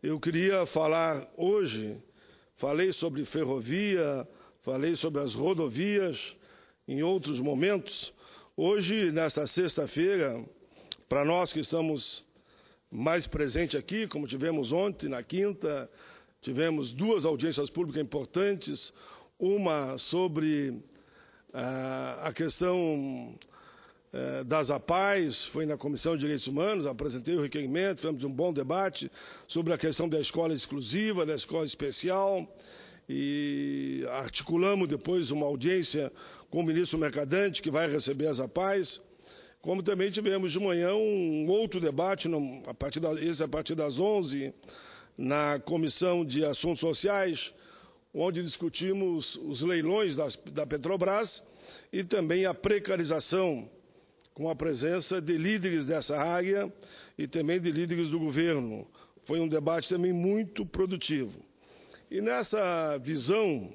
Eu queria falar hoje, falei sobre ferrovia, falei sobre as rodovias em outros momentos. Hoje, nesta sexta-feira, para nós que estamos mais presentes aqui, como tivemos ontem, na quinta, tivemos duas audiências públicas importantes, uma sobre a questão das APAES, foi na Comissão de Direitos Humanos, apresentei o requerimento, fizemos um bom debate sobre a questão da escola exclusiva, da escola especial, e articulamos depois uma audiência com o ministro Mercadante, que vai receber as APAES, como também tivemos de manhã um outro debate, a partir das 11, na Comissão de Assuntos Sociais, onde discutimos os leilões da Petrobras e também a precarização, com a presença de líderes dessa área e também de líderes do governo. Foi um debate também muito produtivo. E nessa visão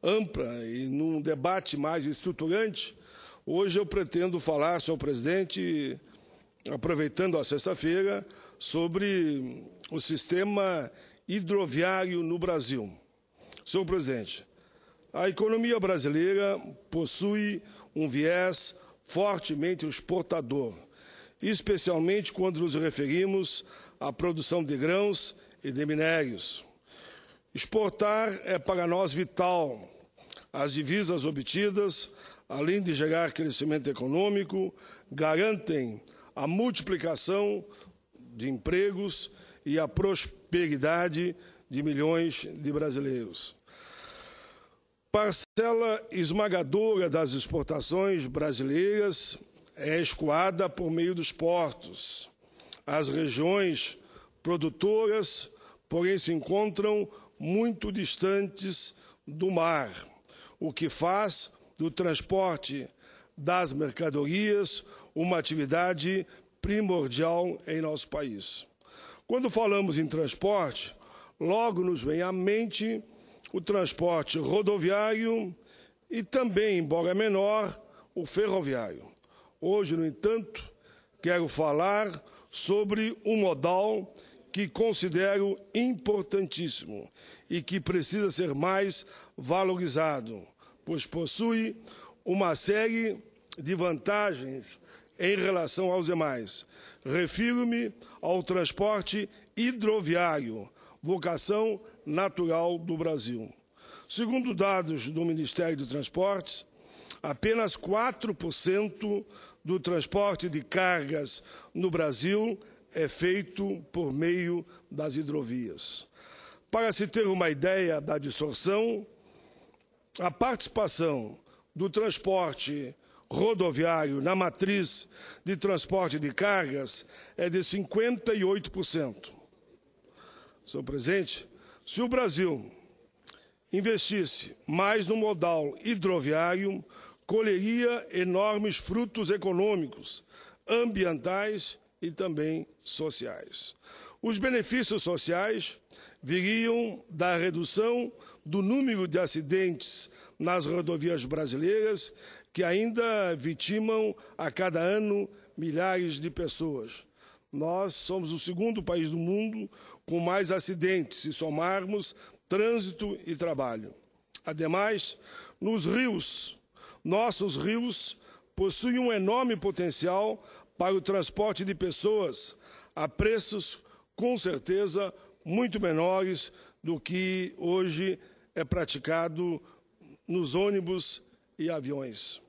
ampla e num debate mais estruturante, hoje eu pretendo falar, senhor presidente, aproveitando a sexta-feira, sobre o sistema hidroviário no Brasil. Senhor presidente, a economia brasileira possui um viés fortemente exportador, especialmente quando nos referimos à produção de grãos e de minérios. Exportar é para nós vital. As divisas obtidas, além de gerar crescimento econômico, garantem a multiplicação de empregos e a prosperidade de milhões de brasileiros. Parcela esmagadora das exportações brasileiras é escoada por meio dos portos. As regiões produtoras, porém, se encontram muito distantes do mar, o que faz do transporte das mercadorias uma atividade primordial em nosso país. Quando falamos em transporte, logo nos vem à mente o transporte rodoviário e também, embora menor, o ferroviário. Hoje, no entanto, quero falar sobre um modal que considero importantíssimo e que precisa ser mais valorizado, pois possui uma série de vantagens em relação aos demais. Refiro-me ao transporte hidroviário, vocação natural do Brasil. Segundo dados do Ministério dos Transportes, apenas 4% do transporte de cargas no Brasil é feito por meio das hidrovias. Para se ter uma ideia da distorção, a participação do transporte rodoviário na matriz de transporte de cargas é de 58%. Senhor presidente, se o Brasil investisse mais no modal hidroviário, colheria enormes frutos econômicos, ambientais e também sociais. Os benefícios sociais viriam da redução do número de acidentes nas rodovias brasileiras, que ainda vitimam a cada ano milhares de pessoas. Nós somos o segundo país do mundo com mais acidentes, se somarmos trânsito e trabalho. Ademais, nos rios, nossos rios possuem um enorme potencial para o transporte de pessoas a preços, com certeza, muito menores do que hoje é praticado nos ônibus e aviões.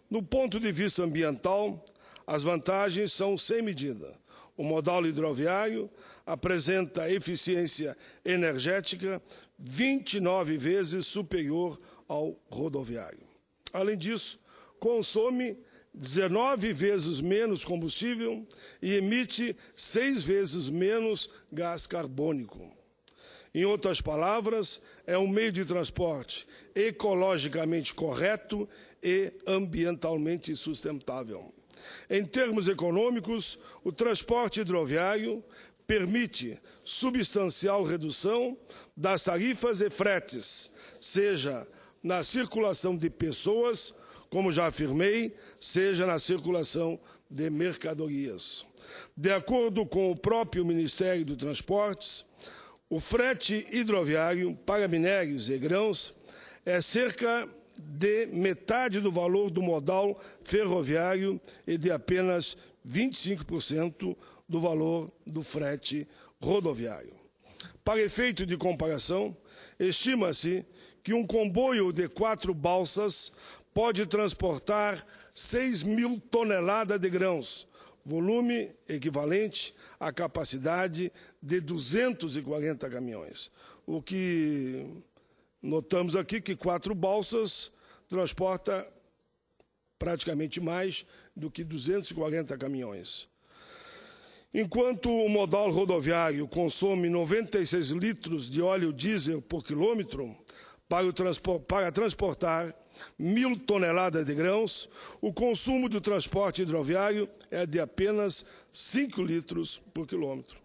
No ponto de vista ambiental, as vantagens são sem medida. O modal hidroviário apresenta eficiência energética 29 vezes superior ao rodoviário. Além disso, consome 19 vezes menos combustível e emite 6 vezes menos gás carbônico. Em outras palavras, é um meio de transporte ecologicamente correto e ambientalmente sustentável. Em termos econômicos, o transporte hidroviário permite substancial redução das tarifas e fretes, seja na circulação de pessoas, como já afirmei, seja na circulação de mercadorias. De acordo com o próprio Ministério dos Transportes, O frete hidroviário para minérios e grãos é cerca de metade do valor do modal ferroviário e de apenas 25% do valor do frete rodoviário. Para efeito de comparação, estima-se que um comboio de 4 balsas pode transportar 6.000 toneladas de grãos, volume equivalente à capacidade de 240 caminhões. O que notamos aqui que 4 balsas transporta praticamente mais do que 240 caminhões. Enquanto o modal rodoviário consome 96 litros de óleo diesel por quilômetro para transportar 1.000 toneladas de grãos, o consumo do transporte hidroviário é de apenas 5 litros por quilômetro.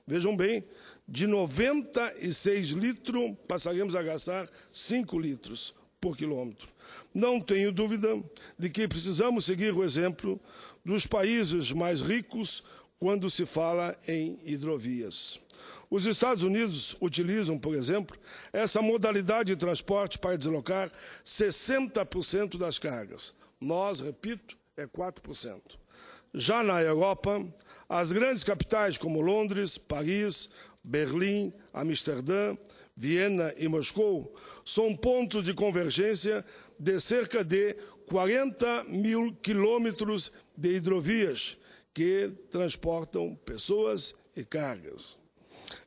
Vejam bem, de 96 litros passaremos a gastar 5 litros por quilômetro. Não tenho dúvida de que precisamos seguir o exemplo dos países mais ricos quando se fala em hidrovias. Os Estados Unidos utilizam, por exemplo, essa modalidade de transporte para deslocar 60% das cargas. Nós, repito, é 4%. Já na Europa, as grandes capitais como Londres, Paris, Berlim, Amsterdã, Viena e Moscou são pontos de convergência de cerca de 40.000 quilômetros de hidrovias que transportam pessoas e cargas.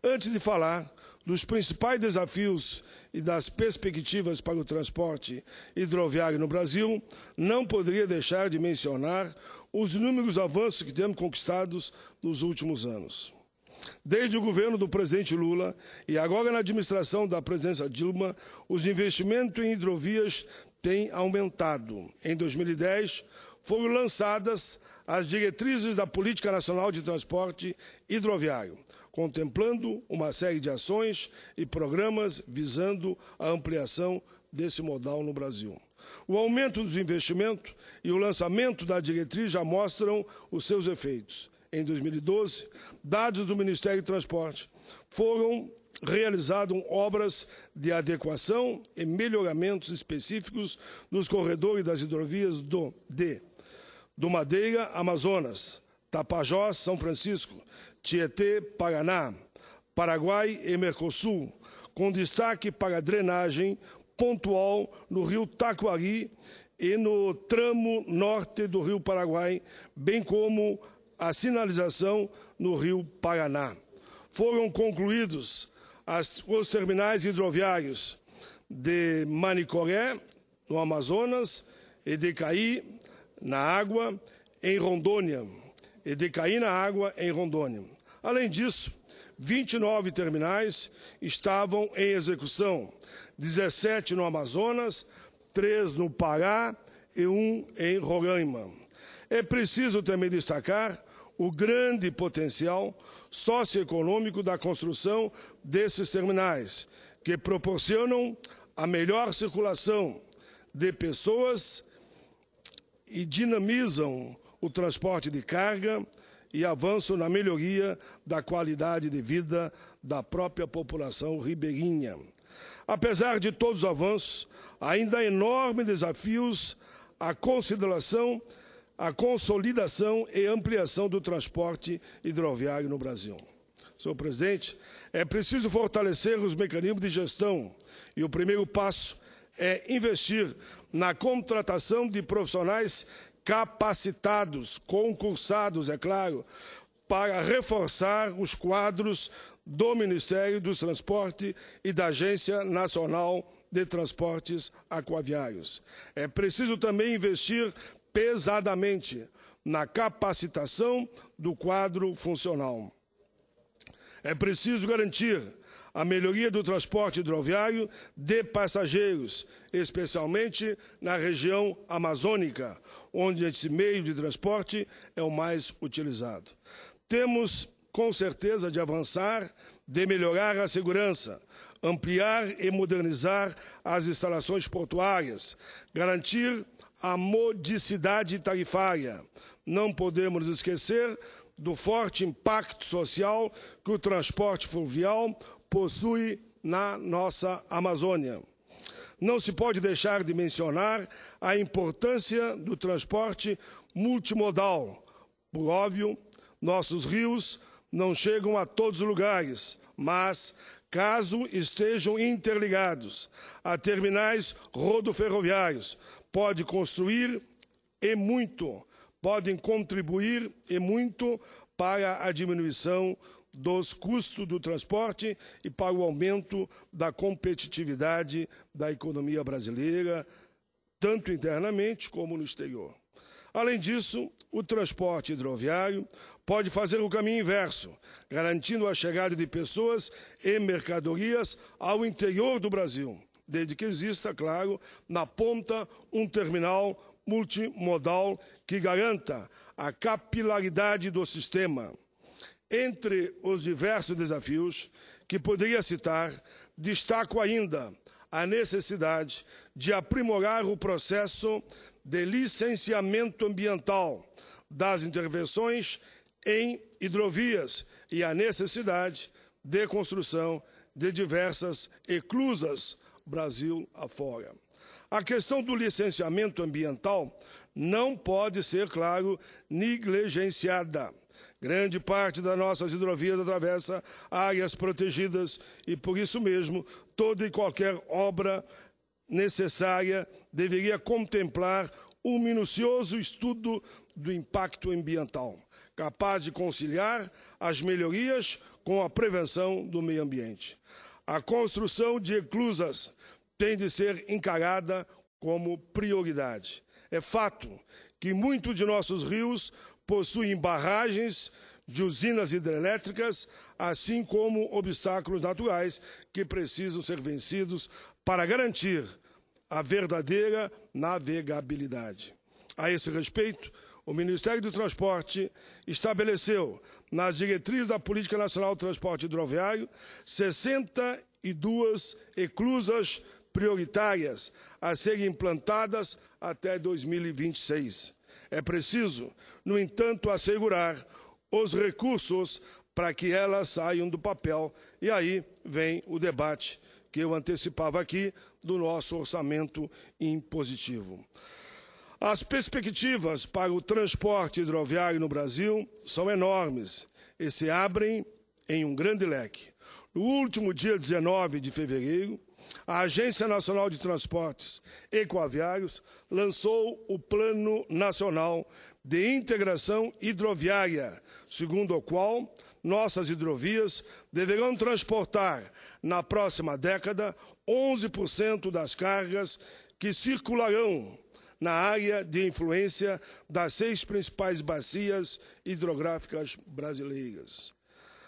Antes de falar dos principais desafios e das perspectivas para o transporte hidroviário no Brasil, não poderia deixar de mencionar os inúmeros avanços que temos conquistados nos últimos anos. Desde o governo do presidente Lula e agora na administração da presidenta Dilma, os investimentos em hidrovias têm aumentado. Em 2010, foram lançadas as diretrizes da Política Nacional de Transporte Hidroviário, contemplando uma série de ações e programas visando a ampliação desse modal no Brasil. O aumento dos investimentos e o lançamento da diretriz já mostram os seus efeitos. Em 2012, dados do Ministério do Transporte, foram realizadas obras de adequação e melhoramentos específicos nos corredores das hidrovias do Madeira, Amazonas, Tapajós, São Francisco, Tietê, Paraná, Paraguai e Mercosul, com destaque para a drenagem pontual no rio Taquari e no tramo norte do rio Paraguai, bem como a sinalização no rio Paraná. Foram concluídos os terminais hidroviários de Manicoré, no Amazonas, e de Caí, na água, em Rondônia, e de Caí na água, em Rondônia. Além disso, 29 terminais estavam em execução, 17 no Amazonas, 3 no Pará e 1 em Roraima. É preciso também destacar o grande potencial socioeconômico da construção desses terminais, que proporcionam a melhor circulação de pessoas e dinamizam o transporte de carga e avançam na melhoria da qualidade de vida da própria população ribeirinha. Apesar de todos os avanços, ainda há enormes desafios à consideração, a consolidação e ampliação do transporte hidroviário no Brasil. Senhor presidente, é preciso fortalecer os mecanismos de gestão e o primeiro passo é investir na contratação de profissionais capacitados, concursados, é claro, para reforçar os quadros do Ministério dos Transportes e da Agência Nacional de Transportes Aquaviários. É preciso também investir pesadamente na capacitação do quadro funcional. É preciso garantir a melhoria do transporte hidroviário de passageiros, especialmente na região amazônica, onde esse meio de transporte é o mais utilizado. Temos, com certeza, de avançar, de melhorar a segurança, ampliar e modernizar as instalações portuárias, garantir a modicidade tarifária. Não podemos esquecer do forte impacto social que o transporte fluvial possui na nossa Amazônia. Não se pode deixar de mencionar a importância do transporte multimodal. Por óbvio, nossos rios não chegam a todos os lugares, mas, caso estejam interligados a terminais rodoferroviários, podem contribuir e muito para a diminuição dos custos do transporte e para o aumento da competitividade da economia brasileira, tanto internamente como no exterior. Além disso, o transporte hidroviário pode fazer o caminho inverso, garantindo a chegada de pessoas e mercadorias ao interior do Brasil, desde que exista, claro, na ponta um terminal multimodal que garanta a capilaridade do sistema. Entre os diversos desafios que poderia citar, destaco ainda a necessidade de aprimorar o processo de licenciamento ambiental das intervenções em hidrovias e a necessidade de construção de diversas eclusas Brasil afora. A questão do licenciamento ambiental não pode ser, claro, negligenciada. Grande parte das nossas hidrovias atravessa áreas protegidas e, por isso mesmo, toda e qualquer obra necessária deveria contemplar um minucioso estudo do impacto ambiental, capaz de conciliar as melhorias com a prevenção do meio ambiente. A construção de eclusas tem de ser encarada como prioridade. É fato que muitos de nossos rios possuem barragens de usinas hidrelétricas, assim como obstáculos naturais que precisam ser vencidos para garantir a verdadeira navegabilidade. A esse respeito, o Ministério do Transporte estabeleceu, nas diretrizes da Política Nacional de Transporte Hidroviário, 62 eclusas prioritárias a serem implantadas até 2026. É preciso, no entanto, assegurar os recursos para que elas saiam do papel. E aí vem o debate que eu antecipava aqui do nosso orçamento impositivo. As perspectivas para o transporte hidroviário no Brasil são enormes e se abrem em um grande leque. No último dia 19 de fevereiro, a Agência Nacional de Transportes Ecoaviários lançou o Plano Nacional de Integração Hidroviária, segundo o qual nossas hidrovias deverão transportar, na próxima década, 11% das cargas que circularão na área de influência das 6 principais bacias hidrográficas brasileiras.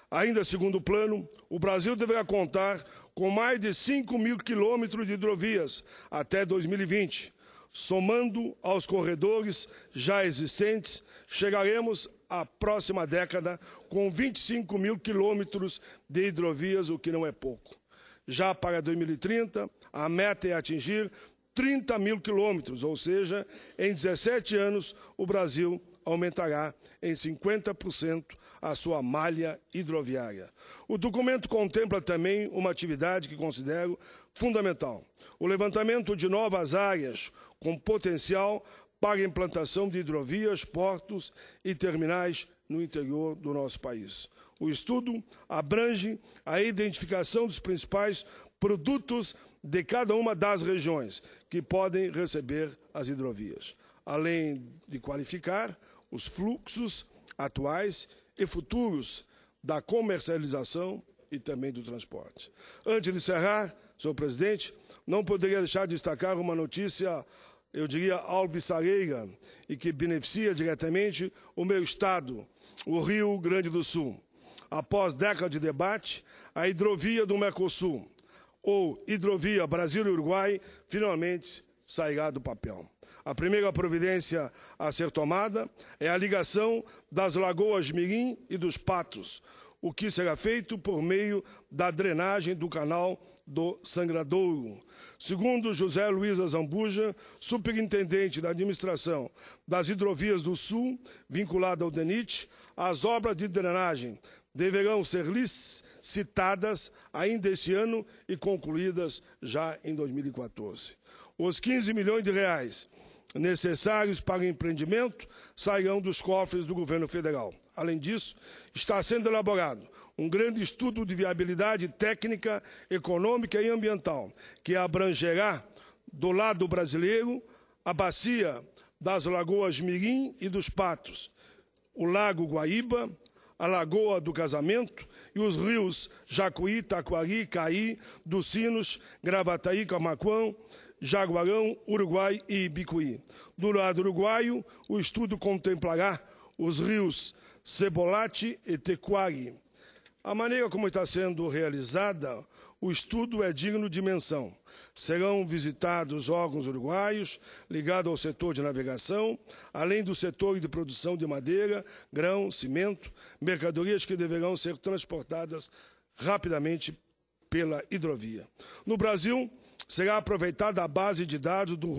Ainda segundo o plano, o Brasil deverá contar com mais de 5.000 quilômetros de hidrovias até 2020. Somando aos corredores já existentes, chegaremos à próxima década com 25.000 quilômetros de hidrovias, o que não é pouco. Já para 2030, a meta é atingir 30.000 quilômetros, ou seja, em 17 anos o Brasil aumentará em 50% a sua malha hidroviária. O documento contempla também uma atividade que considero fundamental: o levantamento de novas áreas com potencial para a implantação de hidrovias, portos e terminais no interior do nosso país. O estudo abrange a identificação dos principais produtos de cada uma das regiões que podem receber as hidrovias, além de qualificar os fluxos atuais e futuros da comercialização e também do transporte. Antes de encerrar, senhor presidente, não poderia deixar de destacar uma notícia, eu diria, alvissareira, e que beneficia diretamente o meu estado, o Rio Grande do Sul. Após décadas de debate, a hidrovia do Mercosul, ou hidrovia Brasil-Uruguai, finalmente sairá do papel. A primeira providência a ser tomada é a ligação das Lagoas Mirim e dos Patos, o que será feito por meio da drenagem do canal do Sangradouro. Segundo José Luiz Azambuja, superintendente da administração das hidrovias do Sul, vinculado ao DENIT, As obras de drenagem deverão ser licitadas ainda este ano e concluídas já em 2014. Os 15 milhões de reais necessários para o empreendimento sairão dos cofres do governo federal. Além disso, está sendo elaborado um grande estudo de viabilidade técnica, econômica e ambiental, que abrangerá, do lado brasileiro, a bacia das Lagoas Mirim e dos Patos, o Lago Guaíba, a Lagoa do Casamento e os rios Jacuí, Taquari, Caí, dos Sinos, Gravataí, Camaquã, Jaguarão, Uruguai e Ibicuí. Do lado uruguaio, o estudo contemplará os rios Cebolate e Tequari. A maneira como está sendo realizada, o estudo é digno de menção. Serão visitados órgãos uruguaios ligados ao setor de navegação, além do setor de produção de madeira, grão, cimento, mercadorias que deverão ser transportadas rapidamente pela hidrovia. No Brasil, será aproveitada a base de dados do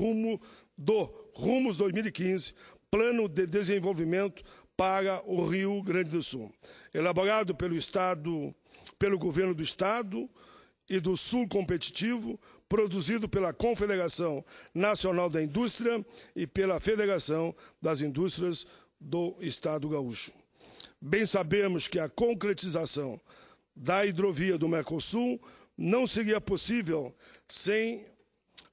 Rumos 2015, Plano de Desenvolvimento para o Rio Grande do Sul, elaborado pelo Governo do Estado e do Sul Competitivo, produzido pela Confederação Nacional da Indústria e pela Federação das Indústrias do Estado Gaúcho. Bem sabemos que a concretização da hidrovia do Mercosul não seria possível sem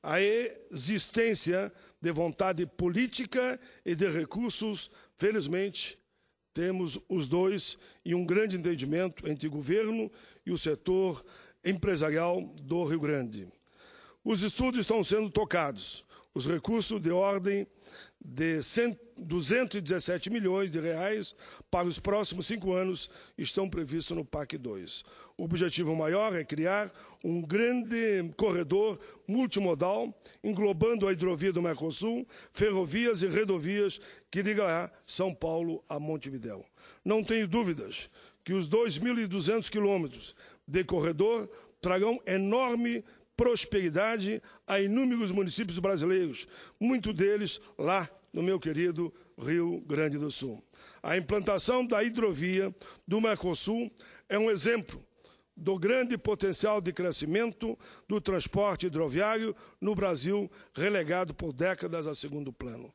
a existência de vontade política e de recursos. Felizmente, temos os dois e um grande entendimento entre o governo e o setor empresarial do Rio Grande. Os estudos estão sendo tocados. Os recursos de ordem de 217 milhões de reais para os próximos 5 anos estão previstos no PAC 2. O objetivo maior é criar um grande corredor multimodal, englobando a hidrovia do Mercosul, ferrovias e rodovias que ligará São Paulo a Montevidéu. Não tenho dúvidas que os 2.200 quilômetros de corredor trarão enorme prosperidade a inúmeros municípios brasileiros, muitos deles lá no meu querido Rio Grande do Sul. A implantação da hidrovia do Mercosul é um exemplo do grande potencial de crescimento do transporte hidroviário no Brasil, relegado por décadas a segundo plano.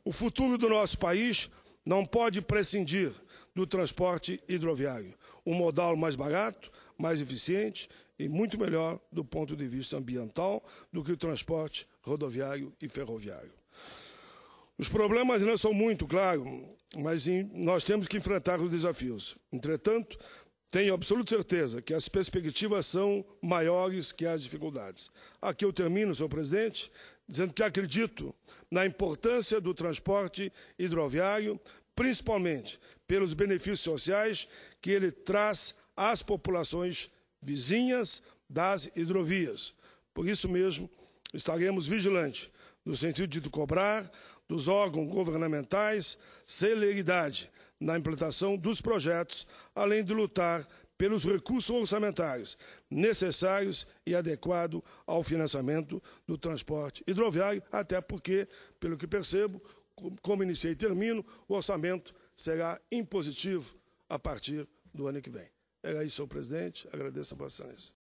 O futuro do nosso país não pode prescindir do transporte hidroviário, um modal mais barato, mais eficiente e muito melhor do ponto de vista ambiental do que o transporte rodoviário e ferroviário. Os problemas não são muito, claro, mas nós temos que enfrentar os desafios. Entretanto, tenho absoluta certeza que as perspectivas são maiores que as dificuldades. Aqui eu termino, senhor presidente, dizendo que acredito na importância do transporte hidroviário, principalmente pelos benefícios sociais que ele traz às populações vizinhas das hidrovias. Por isso mesmo, estaremos vigilantes no sentido de cobrar dos órgãos governamentais celeridade na implantação dos projetos, além de lutar pelos recursos orçamentários necessários e adequados ao financiamento do transporte hidroviário, até porque, pelo que percebo, como iniciei e termino, o orçamento será impositivo a partir do ano que vem. Era isso, senhor presidente. Agradeço a Vossa Excelência.